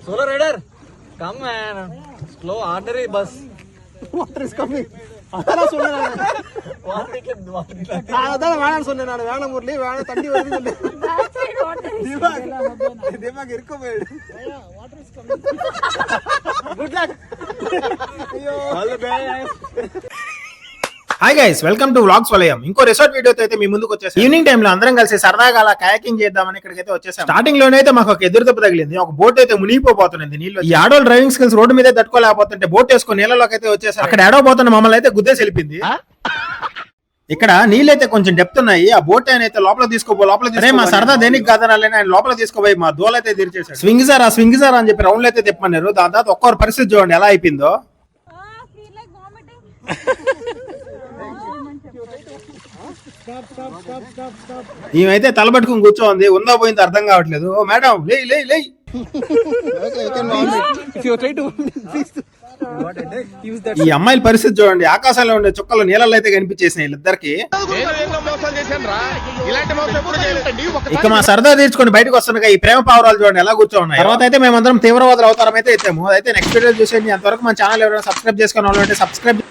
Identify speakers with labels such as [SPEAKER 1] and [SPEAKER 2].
[SPEAKER 1] Solo rider, come man. Slow, ordinary bus.
[SPEAKER 2] Water is coming. அதான் சொன்னேன் அதான் வேணாம்னு சொன்னேன் நான். வேணாம் முரளி, வேணாம் தண்ணி வருது. திமாக் இருக்க போயிடு. Good luck. All the best. Hi guys, welcome to vlogs వలయం. ఇంకో రిసార్ట్ వీడియోతో అయితే మీ ముందుకు వచ్చేసాం. ఈవినింగ్ టైం లో అందరం కలిసి సరదాగా అలా కయాకింగ్ చేద్దామని ఇక్కడికైతే వచ్చేసాం. స్టార్టింగ్ లోనే అయితే మాకు ఒక ఎదురు దెబ్బ తగిలింది. ఒక బోట్ అయితే మునిగిపోతుంది నీళ్ళు. ఈ ఆడోల్ డ్రైవింగ్ స్కిల్స్ రోడ్డు మీదే తట్టుకోలేకపోతుంటే బోట్ వేసుకుని నీళ్ళలోకి అయితే వచ్చేసాం. అక్కడ ఏడవబోతున్న మమ్మల్ని అయితే గుద్దేసి వెళ్ళింది. ఇక్కడ నీళ్ళైతే కొంచెం డెప్త్ ఉన్నాయి. ఆ బోట్ అయితే లోపల తీసుకోపోయి మా సరదా దేనికి కాదనాలని ఆయన లోపల తీసుకోపోయి మా దోలైతే తీర్చేసాడు. స్వింగ్ సార్ అని చెప్పి రౌండ్లు అయితే తిప్పమన్నారు. దాని తర్వాత ఒక్కొక్క పరిస్థితి చూడండి ఎలా అయిపోయిందో. ఈమెతే తలబట్టుకుని కూర్చోంది. ఉందా పోయింది అర్థం కావట్లేదు. ఓ మేడం లే లే లే. ఈ అమ్మాయిల పరిస్థితి చూడండి. ఆకాశంలో ఉండే చుక్కలు నీళ్ళలో అయితే కనిపించేసినాయి వీళ్ళిద్దరికి. ఇక మా సరదా తీర్చుకొని బయటకు వస్తుండగా ఈ ప్రేమ పావురాలు చూడండి ఎలా కూర్చోన్నాయి. తర్వాత అయితే మేమందరం తీవ్రవాదులు అవతారం అయితే ఇచ్చాము. అయితే నెక్స్ట్ వీడియో చూసేయండి. అంతవరకు మన ఛానల్ ఎవరైనా సబ్స్క్రైబ్ చేసుకున్న వాళ్ళు అంటే సబ్స్క్రైబ్